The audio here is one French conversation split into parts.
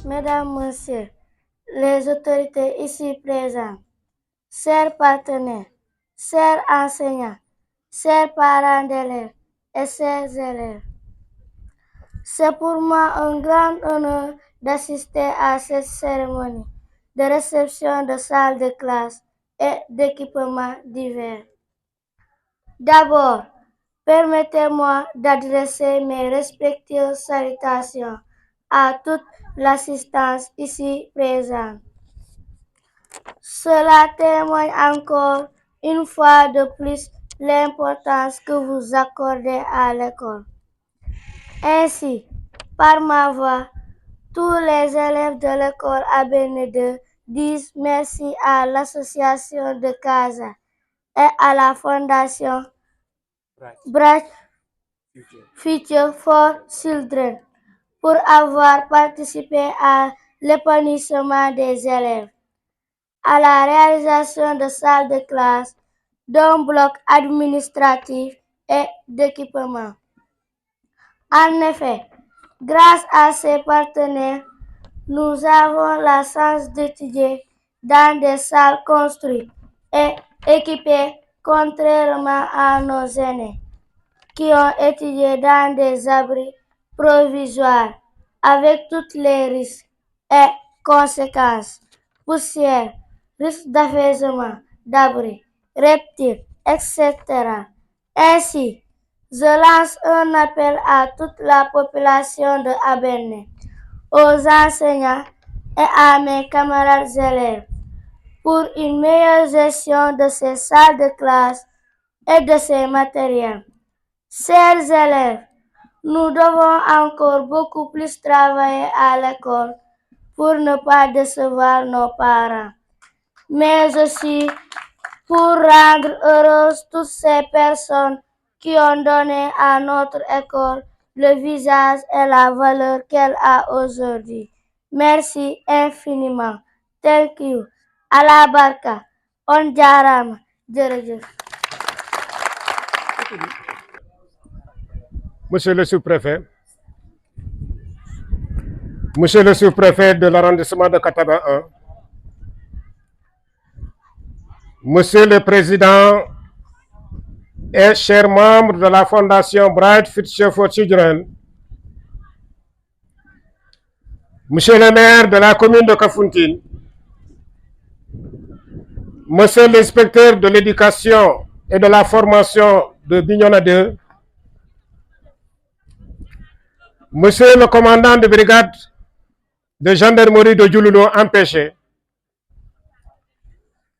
Mesdames, Messieurs, les autorités ici présentes, chers partenaires, chers enseignants, chers parents d'élèves et chers élèves, c'est pour moi un grand honneur d'assister à cette cérémonie de réception de salles de classe et d'équipements divers. D'abord, permettez-moi d'adresser mes respectueuses salutations à toute l'assistance ici présente. Cela témoigne encore une fois de plus l'importance que vous accordez à l'école. Ainsi, par ma voix, tous les élèves de l'école Abéné 2 disent merci à l'association de Casa et à la fondation Bright Future for Children pour avoir participé à l'épanouissement des élèves, à la réalisation de salles de classe, d'un bloc administratif et d'équipement. En effet, grâce à ces partenaires, nous avons la chance d'étudier dans des salles construites et équipées contrairement à nos aînés qui ont étudié dans des abris provisoires avec tous les risques et conséquences, poussière, risque d'affaissement, d'abri, reptiles, etc. Ainsi, je lance un appel à toute la population de Abéné, aux enseignants et à mes camarades élèves pour une meilleure gestion de ces salles de classe et de ces matériels. Chers élèves, nous devons encore beaucoup plus travailler à l'école pour ne pas décevoir nos parents, mais aussi pour rendre heureuses toutes ces personnes qui ont donné à notre école le visage et la valeur qu'elle a aujourd'hui. Merci infiniment. Thank you. À la barka. On jarama. Jërëjëf. Monsieur le sous-préfet, Monsieur le sous-préfet de l'arrondissement de Kataba 1, Monsieur le Président et chers membres de la Fondation Bright Future for Children, Monsieur le maire de la commune de Kafountine, Monsieur l'inspecteur de l'éducation et de la formation de Bignona 2, Monsieur le commandant de brigade de gendarmerie de Djouloulou empêché,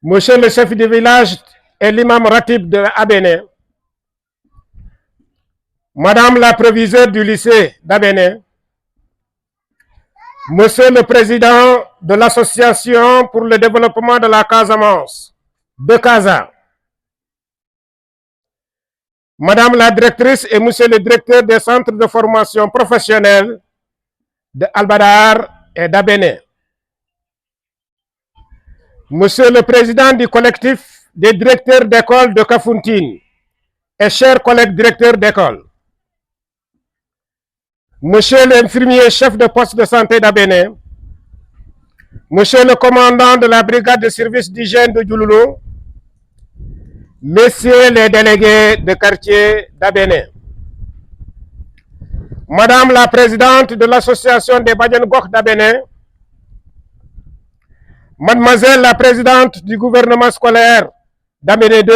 Monsieur le chef du village et l'imam ratib de Abéné, Madame la proviseure du lycée d'Abéné, Monsieur le président de l'association pour le développement de la Casamance, de Casa, Madame la directrice et Monsieur le directeur des centres de formation professionnelle de Albadar et d'Abéné, Monsieur le président du collectif des directeurs d'école de Kafountine et chers collègues directeurs d'école, Monsieur l'infirmier chef de poste de santé d'Abéné, Monsieur le commandant de la brigade de service d'hygiène de Djouloulou, Messieurs les délégués de quartier d'Abéné, Madame la présidente de l'association des Badian-Gok d'Abéné, Mademoiselle la présidente du gouvernement scolaire d'Abéné 2,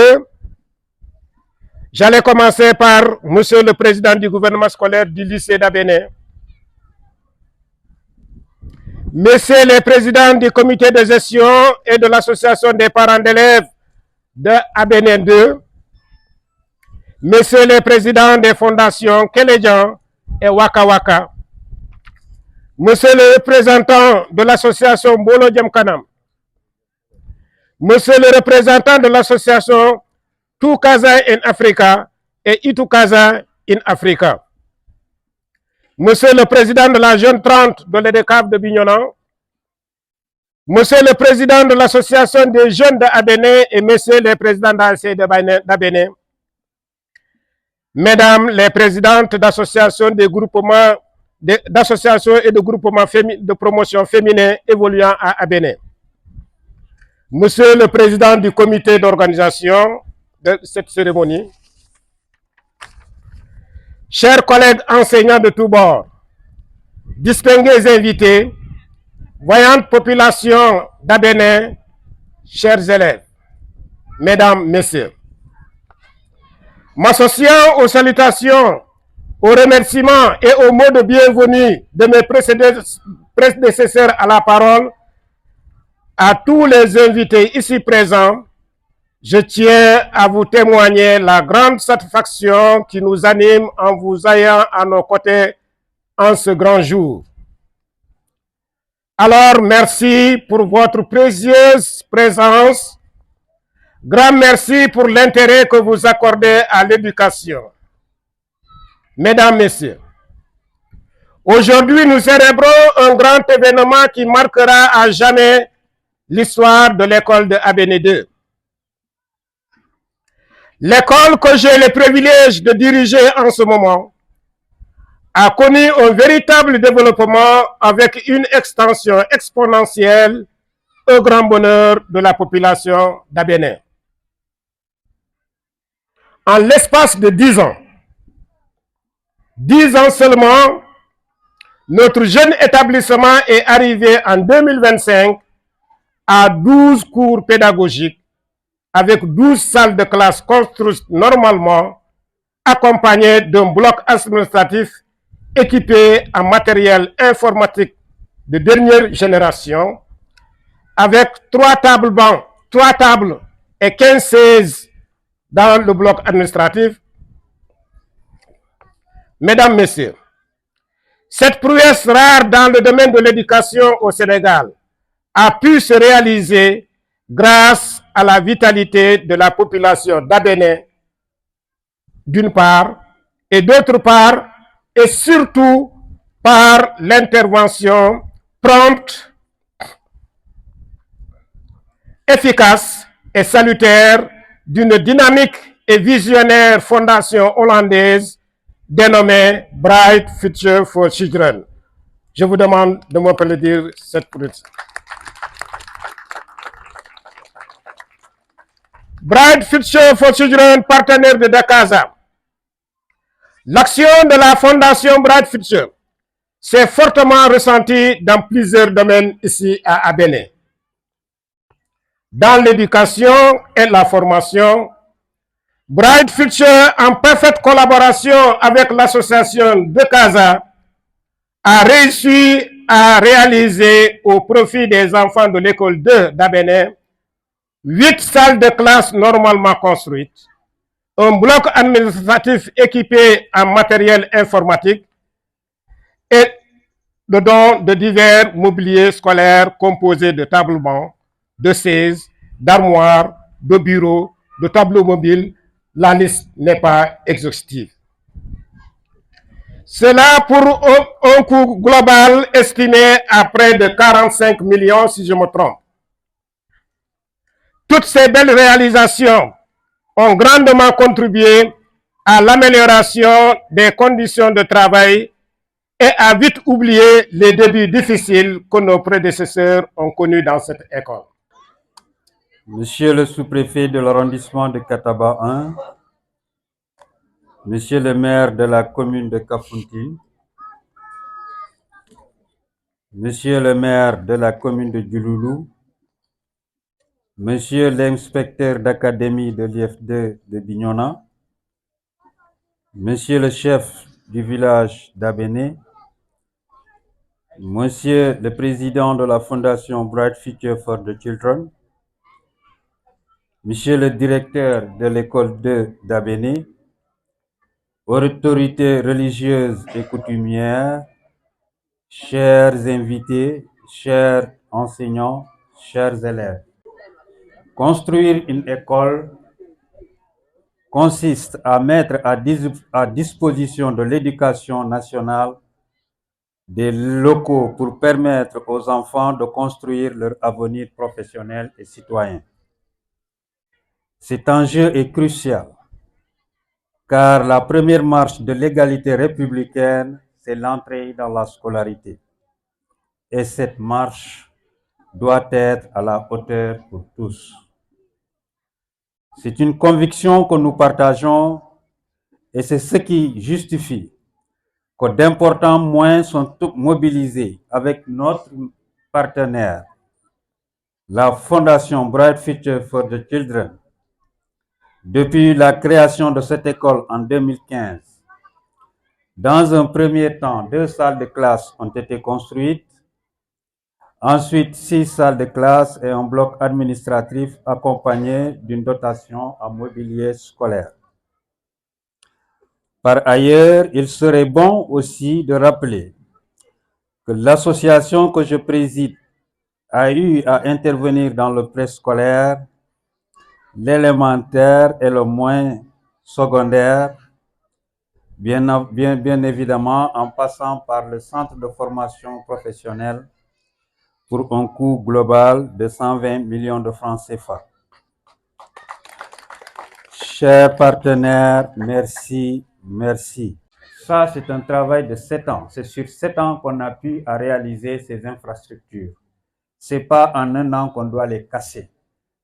j'allais commencer par Monsieur le président du gouvernement scolaire du lycée d'Abéné, Messieurs les présidents du comité de gestion et de l'association des parents d'élèves de Abéné 2, Messieurs les présidents des fondations Kélédjan et Waka Waka, Monsieur le représentant de l'association Bolo Djemkanam, Monsieur le représentant de l'association Tukaza in Africa et Itukaza in Africa, Monsieur le président de la Jeune 30 de l'EDECAF de Bignona, Monsieur le président de l'association des jeunes d'Abéné et Messieurs les présidents d'Abéné, Mesdames les présidentes d'associations des groupements d'associations et de groupements de promotion féminin évoluant à Abéné. Monsieur le Président du comité d'organisation de cette cérémonie, chers collègues enseignants de tous bords, distingués invités, voyante population d'Abéné, chers élèves, mesdames, messieurs, m'associant aux salutations, aux remerciements et aux mots de bienvenue de mes prédécesseurs à la parole, à tous les invités ici présents, je tiens à vous témoigner la grande satisfaction qui nous anime en vous ayant à nos côtés en ce grand jour. Alors, merci pour votre précieuse présence. Grand merci pour l'intérêt que vous accordez à l'éducation. Mesdames, Messieurs, aujourd'hui nous célébrons un grand événement qui marquera à jamais l'histoire de l'école de Abéné 2. L'école que j'ai le privilège de diriger en ce moment a connu un véritable développement avec une extension exponentielle au grand bonheur de la population d'Abéné. En l'espace de 10 ans, 10 ans seulement, notre jeune établissement est arrivé en 2025 à 12 cours pédagogiques avec 12 salles de classe construites normalement, accompagnées d'un bloc administratif équipé en matériel informatique de dernière génération, avec 3 tables bancs, 3 tables et 15 chaises dans le bloc administratif. Mesdames, Messieurs, cette prouesse rare dans le domaine de l'éducation au Sénégal a pu se réaliser grâce à la vitalité de la population d'Abéné, d'une part, et d'autre part, et surtout par l'intervention prompte, efficace et salutaire d'une dynamique et visionnaire fondation hollandaise dénommée Bright Future for Children. Je vous demande de m'applaudir cette prouesse. Bright Future for Children, partenaire de Dakasa. L'action de la fondation Bright Future s'est fortement ressentie dans plusieurs domaines ici à Abéné. Dans l'éducation et la formation, Bright Future, en parfaite collaboration avec l'association de Casa, a réussi à réaliser au profit des enfants de l'école 2 d'Abéné 8 salles de classe normalement construites, un bloc administratif équipé en matériel informatique et le don de divers mobiliers scolaires composés de tables-bancs, de chaises, d'armoires, de bureaux, de tableaux mobiles. La liste n'est pas exhaustive. Cela pour un coût global estimé à près de 45 millions si je me trompe. Toutes ces belles réalisations ont grandement contribué à l'amélioration des conditions de travail et à vite oublier les débuts difficiles que nos prédécesseurs ont connus dans cette école. Monsieur le sous-préfet de l'arrondissement de Kataba 1, Monsieur le maire de la commune de Kafountine, Monsieur le maire de la commune de Djouloulou, Monsieur l'inspecteur d'académie de l'IF2 de Bignona, Monsieur le chef du village d'Abéné, Monsieur le président de la fondation Bright Future for the Children, Monsieur le directeur de l'école 2 d'Abéné, autorités religieuses et coutumières, chers invités, chers enseignants, chers élèves. Construire une école consiste à mettre à disposition de l'éducation nationale des locaux pour permettre aux enfants de construire leur avenir professionnel et citoyen. Cet enjeu est crucial car la première marche de l'égalité républicaine, c'est l'entrée dans la scolarité. Et cette marche doit être à la hauteur pour tous. C'est une conviction que nous partageons et c'est ce qui justifie que d'importants moyens sont mobilisés avec notre partenaire, la Fondation Bright Future for the Children. Depuis la création de cette école en 2015, dans un premier temps, 2 salles de classe ont été construites. Ensuite, 6 salles de classe et un bloc administratif accompagné d'une dotation en mobilier scolaire. Par ailleurs, il serait bon aussi de rappeler que l'association que je préside a eu à intervenir dans le préscolaire, l'élémentaire et le moyen secondaire, bien évidemment en passant par le centre de formation professionnelle pour un coût global de 120 millions de francs CFA. Chers partenaires, merci, merci. Ça, c'est un travail de 7 ans. C'est sur 7 ans qu'on a pu réaliser ces infrastructures. Ce n'est pas en 1 an qu'on doit les casser.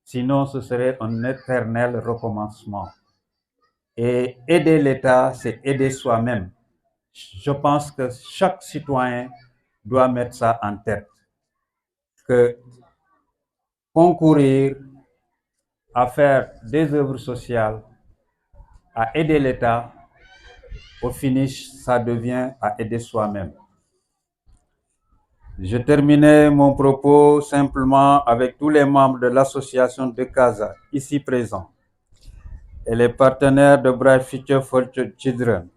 Sinon, ce serait un éternel recommencement. Et aider l'État, c'est aider soi-même. Je pense que chaque citoyen doit mettre ça en tête. Que concourir à faire des œuvres sociales, à aider l'État, au finish, ça devient à aider soi-même. Je terminais mon propos simplement avec tous les membres de l'association de Casa, ici présents, et les partenaires de Bright Future for Children.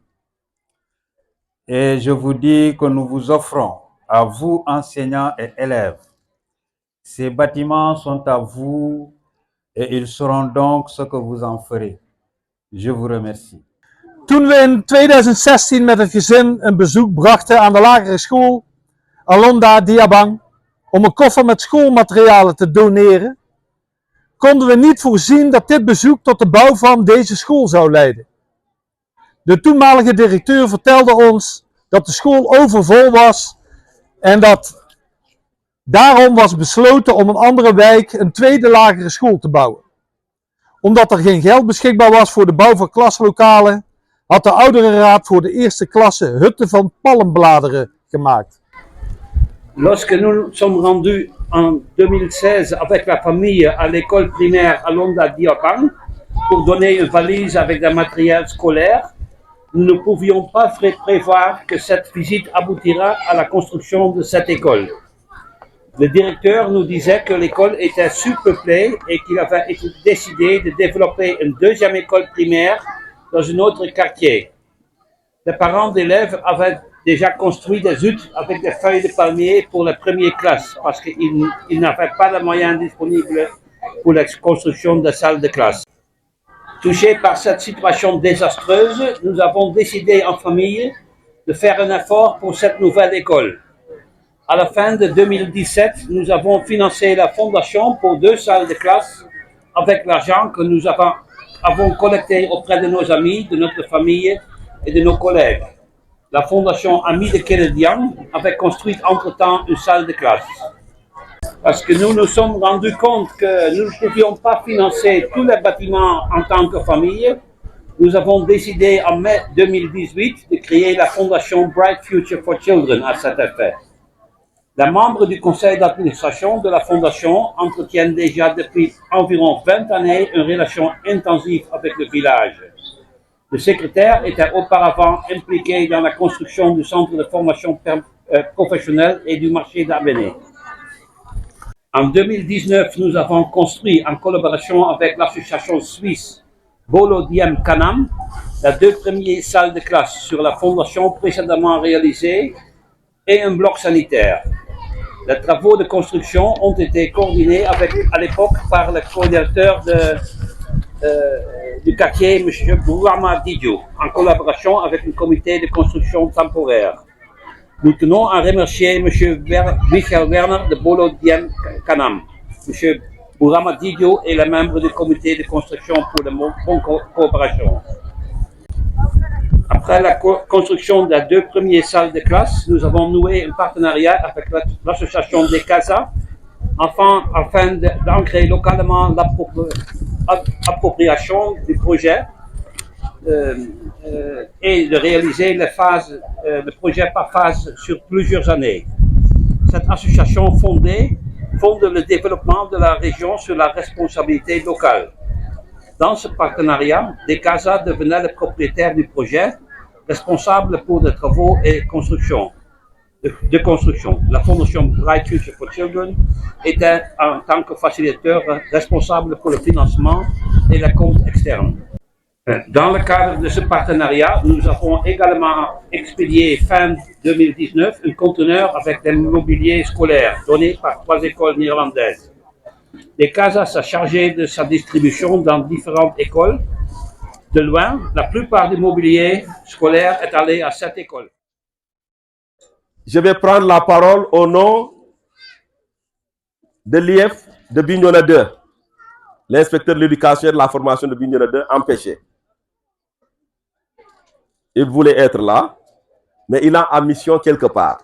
Et je vous dis que nous vous offrons, à vous enseignants et élèves, ces bâtiments sont à vous et ils seront donc ce que vous en ferez. Je vous remercie. Toen we in 2016 met het gezin een bezoek brachten aan de lagere school Alonda Diabang om een koffer met schoolmaterialen te doneren, konden we niet voorzien dat dit bezoek tot de bouw van deze school zou leiden. De toenmalige directeur vertelde ons dat de school overvol was en dat daarom was besloten om een andere wijk een tweede lagere school te bouwen. Omdat er geen geld beschikbaar was voor de bouw van klaslokalen, had de ouderenraad voor de eerste klasse hutten van palmbladeren gemaakt. Lorsque nous sommes rendus en 2016 avec la famille à l'école primaire Alonda Diabang pour donner une valise avec des matériels scolaires, nous ne pouvions pas prévoir que cette visite aboutira à la construction de cette école. Le directeur nous disait que l'école était surpeuplée et qu'il avait été décidé de développer une deuxième école primaire dans un autre quartier. Les parents d'élèves avaient déjà construit des huttes avec des feuilles de palmier pour la première classe parce qu'ils n'avaient pas de moyens disponibles pour la construction de salles de classe. Touchés par cette situation désastreuse, nous avons décidé en famille de faire un effort pour cette nouvelle école. À la fin de 2017, nous avons financé la fondation pour 2 salles de classe avec l'argent que nous avons collecté auprès de nos amis, de notre famille et de nos collègues. La fondation Amis de Kenedian avait construit entre-temps une salle de classe. Parce que nous nous sommes rendus compte que nous ne pouvions pas financer tous les bâtiments en tant que famille, nous avons décidé en mai 2018 de créer la fondation Bright Future for Children à cet effet. Les membres du conseil d'administration de la fondation entretiennent déjà depuis environ 20 années une relation intensive avec le village. Le secrétaire était auparavant impliqué dans la construction du centre de formation professionnelle et du marché d'Abéné. En 2019, nous avons construit en collaboration avec l'association suisse Bolo Diem Kanam les 2 premières salles de classe sur la fondation précédemment réalisée et un bloc sanitaire. Les travaux de construction ont été coordonnés à l'époque par le coordinateur du quartier, M. Bourama Didio, en collaboration avec un comité de construction temporaire. Nous tenons à remercier M. Michael Werner de Bolo Diem Kanam. M. Bourama Didio est le membre du comité de construction pour la bonne coopération. Après la construction des 2 premières salles de classe, nous avons noué un partenariat avec l'association des CASA afin d'ancrer localement l'appropriation du projet et de réaliser le projet par phase sur plusieurs années. Cette association fonde le développement de la région sur la responsabilité locale. Dans ce partenariat, des CASA devenaient le propriétaire du projet, responsable pour les travaux et de construction. La Fondation Bright Future for Children était en tant que facilitateur responsable pour le financement et les comptes externes. Dans le cadre de ce partenariat, nous avons également expédié fin 2019 un conteneur avec des mobiliers scolaires donnés par 3 écoles néerlandaises. Les CASA s'est chargé de sa distribution dans différentes écoles. De loin, la plupart du mobilier scolaire est allé à cette école. Je vais prendre la parole au nom de l'IF de Bignona 2, l'inspecteur de l'éducation et de la formation de Bignona 2 empêché. Il voulait être là, mais il a en mission quelque part.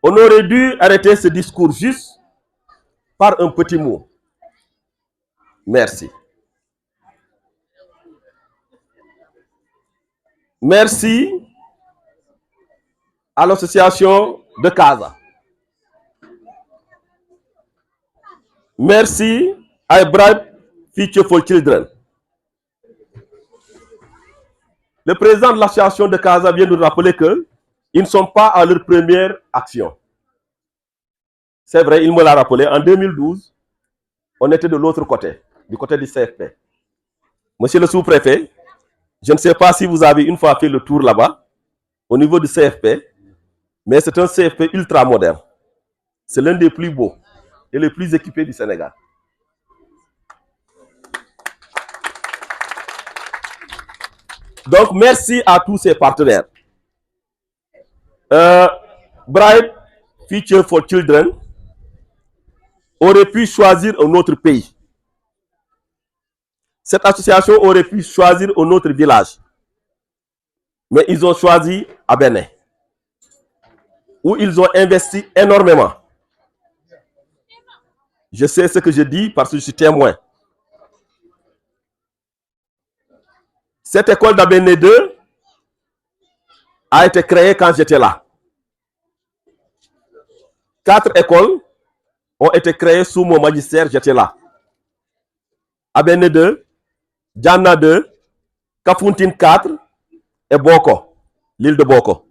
On aurait dû arrêter ce discours juste par un petit mot. Merci. Merci à l'association de CASA. Merci à Bright Future for Children. Le président de l'association de CASA vient de rappeler qu'ils ne sont pas à leur première action. C'est vrai, il me l'a rappelé. En 2012, on était de l'autre côté, du côté du CFP. Monsieur le sous-préfet, je ne sais pas si vous avez une fois fait le tour là-bas, au niveau du CFP, mais c'est un CFP ultra moderne. C'est l'un des plus beaux et les plus équipés du Sénégal. Donc, merci à tous ces partenaires. Bright Future for Children aurait pu choisir un autre pays. Cette association aurait pu choisir un autre village. Mais ils ont choisi à Bénin, où ils ont investi énormément. Je sais ce que je dis parce que je suis témoin. Cette école d'Abéné 2 a été créée quand j'étais là. 4 écoles ont été créées sous mon magistère, j'étais là. Abéné 2, Djana 2, Kafountine 4 et Boko, l'île de Boko.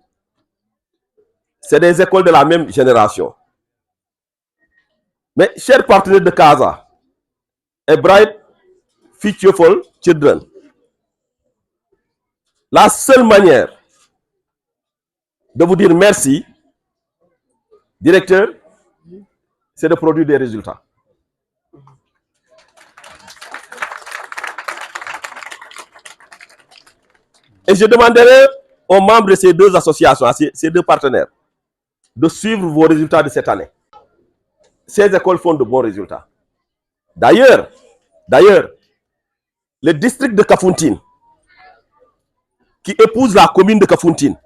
C'est des écoles de la même génération. Mais chers partenaires de CASA et Bright Future for Children, la seule manière de vous dire merci, directeur, c'est de produire des résultats. Et je demanderai aux membres de ces 2 associations, à ces 2 partenaires, de suivre vos résultats de cette année. Ces écoles font de bons résultats. D'ailleurs, le district de Kafountine, qui épouse la commune de Kafountine,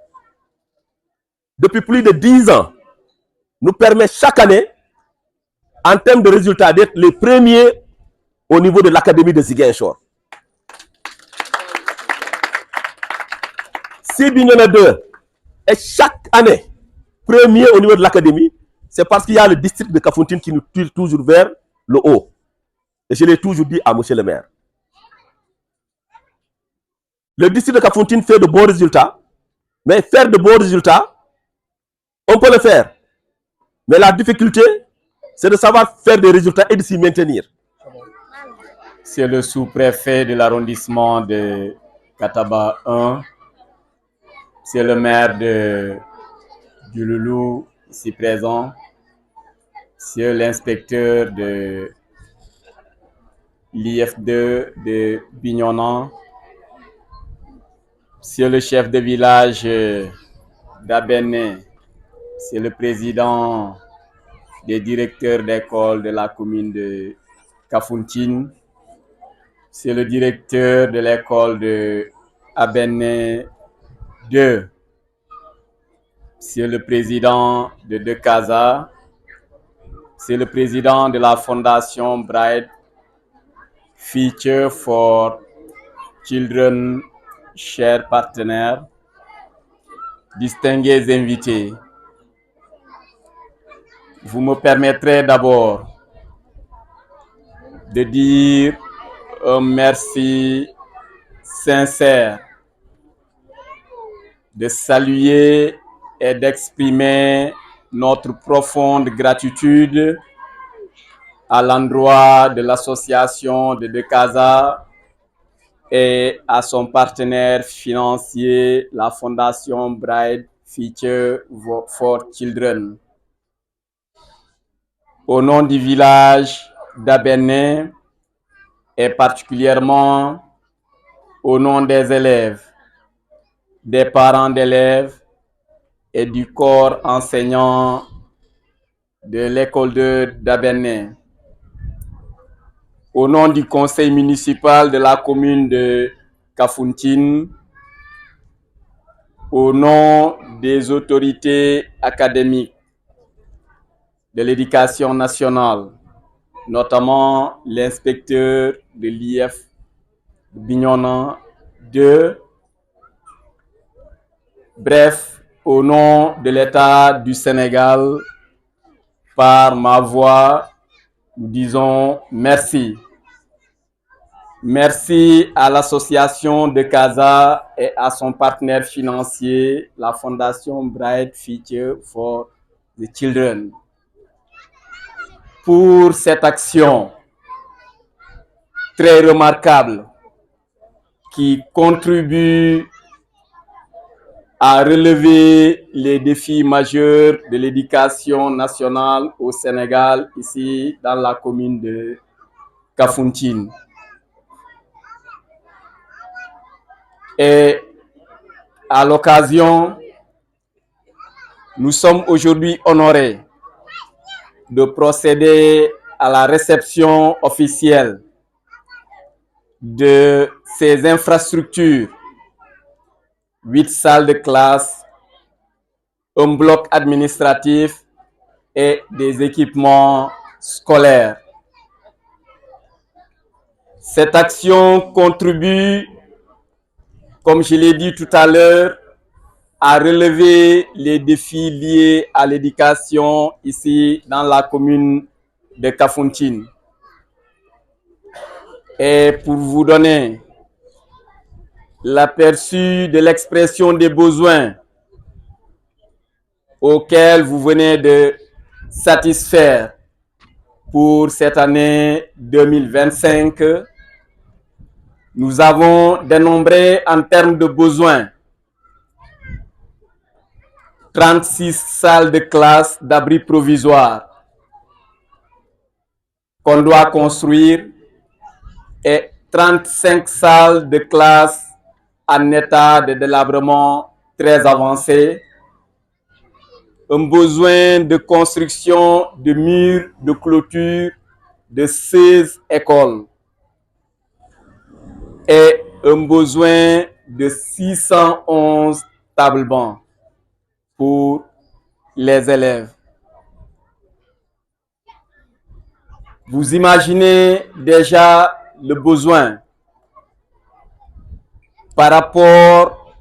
depuis plus de 10 ans, nous permet chaque année, en termes de résultats, d'être les premiers au niveau de l'académie de Ziguinchor. Si Bignona 2 est chaque année premier au niveau de l'académie, c'est parce qu'il y a le district de Kafountine qui nous tire toujours vers le haut. Et je l'ai toujours dit à monsieur le maire. Le district de Kafountine fait de bons résultats, mais faire de bons résultats, on peut le faire. Mais la difficulté, c'est de savoir faire des résultats et de s'y maintenir. C'est le sous-préfet de l'arrondissement de Kataba 1. C'est le maire du Loulou, ici présent. C'est l'inspecteur de l'IF2 de Bignona. C'est le chef de village d'Abéné. C'est le président des directeurs d'école de la commune de Kafountine. c'est le directeur de l'école de Abene 2, c'est le président de Casa, c'est le président de la fondation Bright Future for Children, chers partenaires, distingués invités. Vous me permettrez d'abord de dire un merci sincère, de saluer et d'exprimer notre profonde gratitude à l'endroit de l'association de Casa et à son partenaire financier, la fondation Bright Future for Children. Au nom du village d'Abene et particulièrement au nom des élèves, des parents d'élèves et du corps enseignant de l'école d'Abene, au nom du conseil municipal de la commune de Kafountine, au nom des autorités académiques de l'éducation nationale, notamment l'inspecteur de l'IF Bignona 2, bref, au nom de l'État du Sénégal, par ma voix, nous disons merci. Merci à l'association de Casa et à son partenaire financier, la fondation Bright Future for the Children, pour cette action très remarquable qui contribue à relever les défis majeurs de l'éducation nationale au Sénégal, ici dans la commune de Kafountine. Et à l'occasion, nous sommes aujourd'hui honorés de procéder à la réception officielle de ces infrastructures, 8 salles de classe, un bloc administratif et des équipements scolaires. Cette action contribue, comme je l'ai dit tout à l'heure, à relever les défis liés à l'éducation ici dans la commune de Kafountine. Et pour vous donner l'aperçu de l'expression des besoins auxquels vous venez de satisfaire pour cette année 2025, nous avons dénombré en termes de besoins 36 salles de classe d'abri provisoire qu'on doit construire et 35 salles de classe en état de délabrement très avancé, un besoin de construction de murs de clôture de 16 écoles et un besoin de 611 tables-bancs pour les élèves. Vous imaginez déjà le besoin par rapport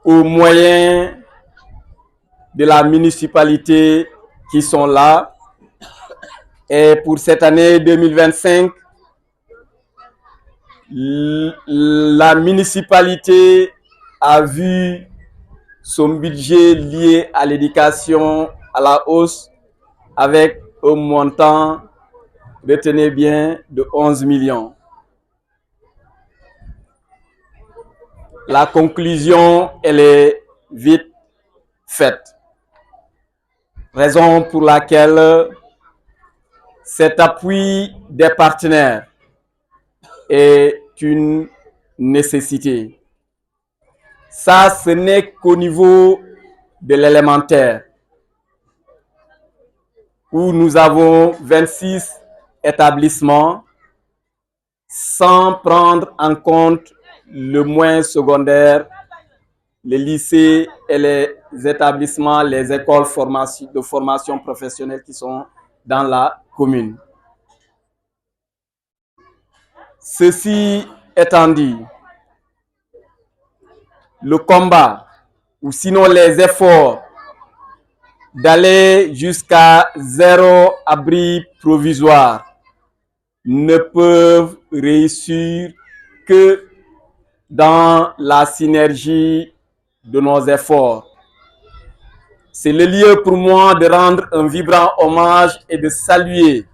aux moyens de la municipalité qui sont là. Et pour cette année 2025, la municipalité a vu son budget lié à l'éducation à la hausse avec un montant, retenez bien, de 11 millions. La conclusion, elle est vite faite. Raison pour laquelle cet appui des partenaires est une nécessité. Ça, ce n'est qu'au niveau de l'élémentaire, où nous avons 26 établissements sans prendre en compte le moyen secondaire, les lycées et les établissements, les écoles de formation professionnelle qui sont dans la commune. Ceci étant dit, le combat, ou sinon les efforts d'aller jusqu'à 0 abri provisoire ne peuvent réussir que dans la synergie de nos efforts. C'est le lieu pour moi de rendre un vibrant hommage et de saluer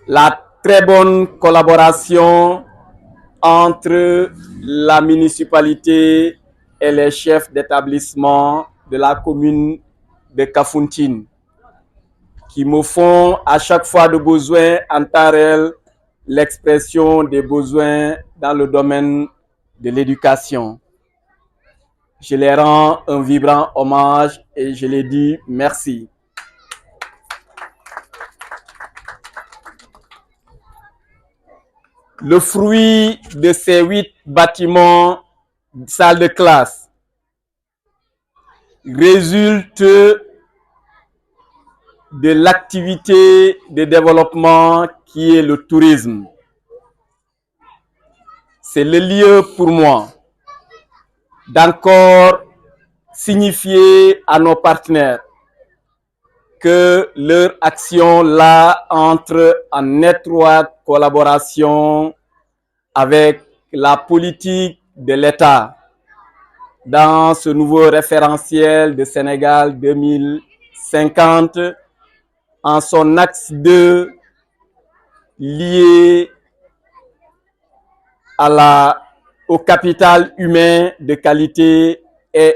la très bonne collaboration entre la municipalité et les chefs d'établissement de la commune de Kafountine, qui me font à chaque fois de besoin en temps réel l'expression des besoins dans le domaine de l'éducation. Je les rends un vibrant hommage et je les dis merci. Le fruit de ces 8 bâtiments, salles de classe, résulte de l'activité de développement qui est le tourisme. C'est le lieu pour moi d'encore signifier à nos partenaires que leur action là entre en étroite collaboration avec la politique de l'État dans ce nouveau référentiel de Sénégal 2050 en son axe 2 lié au capital humain de qualité et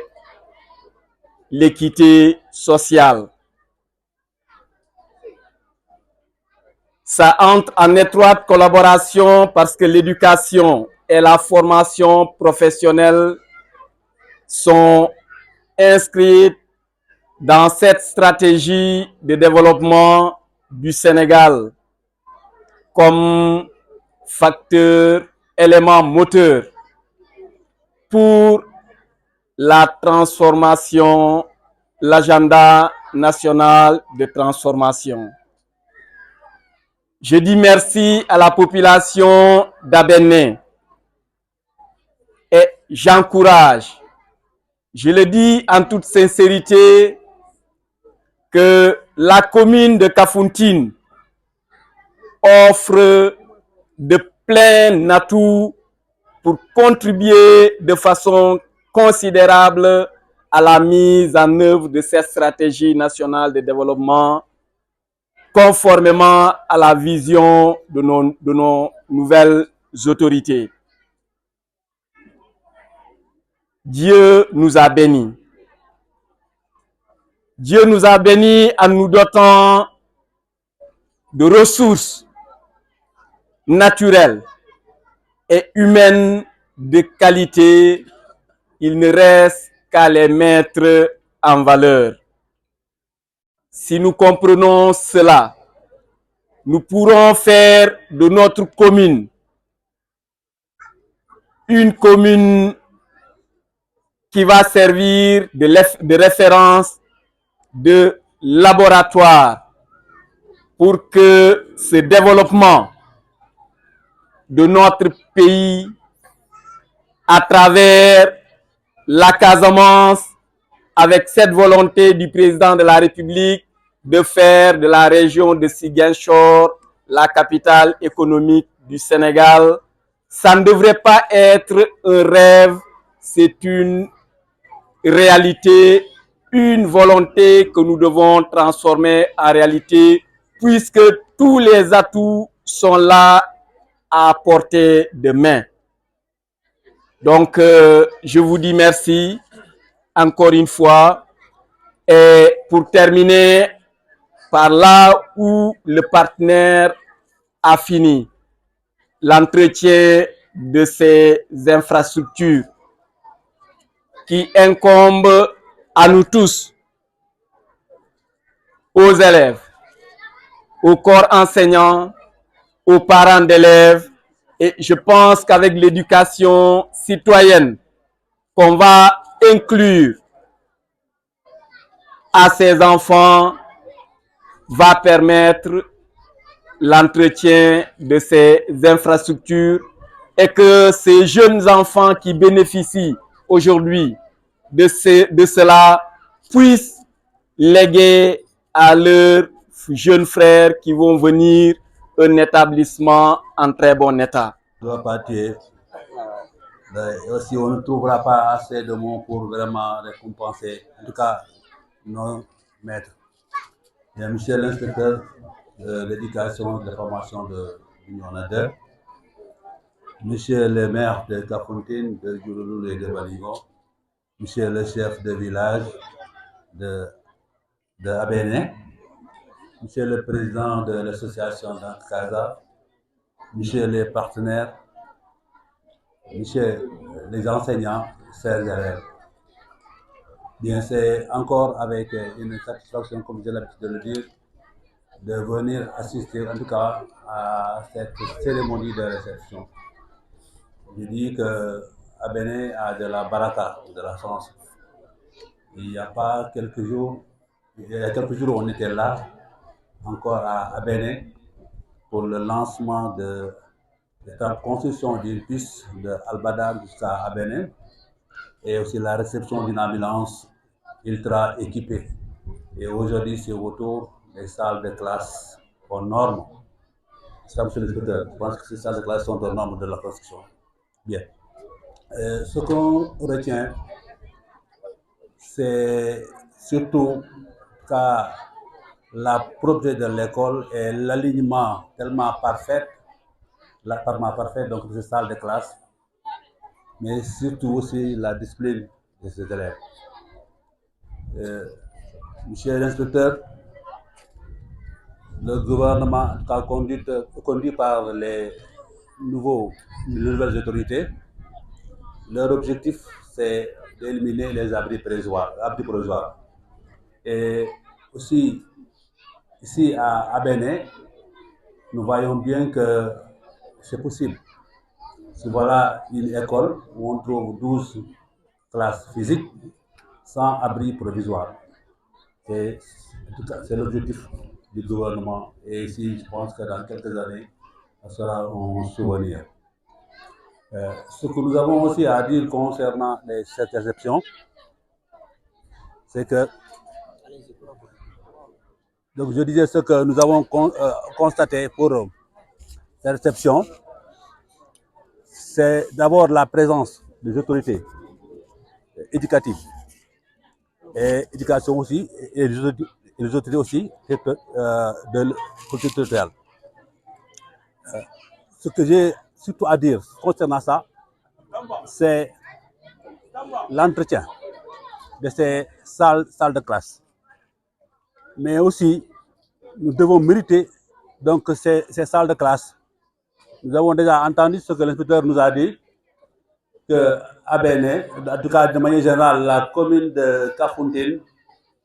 l'équité sociale. Ça entre en étroite collaboration parce que l'éducation et la formation professionnelle sont inscrites dans cette stratégie de développement du Sénégal comme facteur, élément moteur pour la transformation, l'agenda national de transformation. Je dis merci à la population d'Abéné et j'encourage, je le dis en toute sincérité, que la commune de Kafountine offre de pleins atouts pour contribuer de façon considérable à la mise en œuvre de cette stratégie nationale de développement conformément à la vision de nos nouvelles autorités. Dieu nous a bénis. Dieu nous a bénis en nous dotant de ressources naturelles et humaines de qualité. Il ne reste qu'à les mettre en valeur. Si nous comprenons cela, nous pourrons faire de notre commune une commune qui va servir de référence, de laboratoire pour que ce développement de notre pays à travers la Casamance, avec cette volonté du président de la République de faire de la région de Ziguinchor la capitale économique du Sénégal, ça ne devrait pas être un rêve, c'est une réalité, une volonté que nous devons transformer en réalité, puisque tous les atouts sont là à portée de main. Donc, je vous dis merci encore une fois. Et pour terminer, par là où le partenaire a fini l'entretien de ces infrastructures qui incombent à nous tous, aux élèves, au corps enseignant, aux parents d'élèves. Et je pense qu'avec l'éducation citoyenne qu'on va inclure à ces enfants va permettre l'entretien de ces infrastructures et que ces jeunes enfants qui bénéficient aujourd'hui de cela puissent léguer à leurs jeunes frères qui vont venir un établissement en très bon état. Doit pas tuer. Aussi, on ne trouvera pas assez de mots pour vraiment récompenser, en tout cas, nos maîtres. Il y a monsieur l'inspecteur de l'éducation et de la formation de l'Union Nader, monsieur le maire de Kafountine, de Djouloulou et de Baligo, monsieur le chef de village de Abéné, monsieur le président de l'association d'Ankaza, monsieur les partenaires, monsieur les enseignants, chers élèves. Bien, c'est encore avec une satisfaction, comme j'ai l'habitude de le dire, de venir assister en tout cas à cette cérémonie de réception. Je dis que Abéné a de la baraka, de la chance. Il y a quelques jours, on était là, encore à Abéné, pour le lancement de la construction d'une piste de Al-Badar jusqu'à Abéné et aussi la réception d'une ambulance ultra équipée. Et aujourd'hui, c'est autour des salles de classe aux normes. Ça, monsieur l'inspecteur, je pense que ces salles de classe sont aux normes de la construction. Bien. Ce qu'on retient, c'est surtout qu'à la propreté de l'école et l'alignement tellement parfait, donc de ces salles de classe, mais surtout aussi la discipline de ces élèves. Monsieur l'inspecteur, le gouvernement, conduit par les nouvelles autorités, leur objectif c'est d'éliminer les abris provisoires. Et aussi, ici à Abéné, nous voyons bien que c'est possible. Si voilà une école où on trouve 12 classes physiques sans abri provisoire. C'est l'objectif du gouvernement. Et ici, je pense que dans quelques années, ça sera un souvenir. Ce que nous avons aussi à dire concernant cette réception, c'est que, donc je disais ce que nous avons constaté pour cette réception, c'est d'abord la présence des autorités éducatives et éducation aussi, et les autorités aussi de culture territoriale. Ce que j'ai surtout à dire concernant ça, c'est l'entretien de ces salles de classe. Mais aussi, nous devons mériter donc ces salles de classe. Nous avons déjà entendu ce que l'inspecteur nous a dit, que à Bénin, en tout cas de manière générale, la commune de Kafountine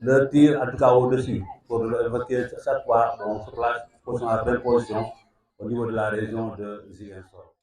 le tire en tout cas au-dessus pour évoquer chaque fois on se place à la même position au niveau de la région de Ziguinchor.